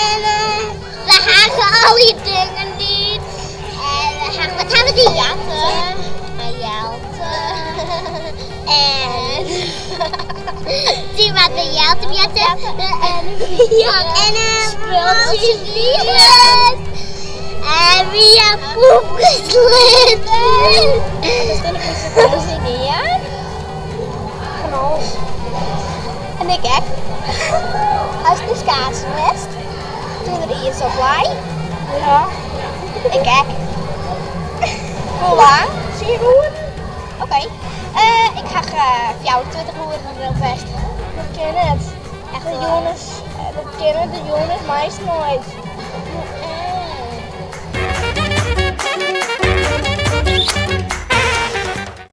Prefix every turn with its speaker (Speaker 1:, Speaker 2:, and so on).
Speaker 1: En we gaan al die dingen doen. En wat gaan we doen? Jatten. En En zie wat we jatten. En spultjes wielen. En wie heeft poep gesleten?
Speaker 2: Dat is niet, ja? Van ons. En ik ook. Als de schaatsnest. Toen er hier zo blij. Ja. Ik ook. Hoe lang? Zie je roeren? Oké. Ik ga 24 roeren op best. Dat ken het. Echt de jongens. Dat kennen de jongens meest nooit.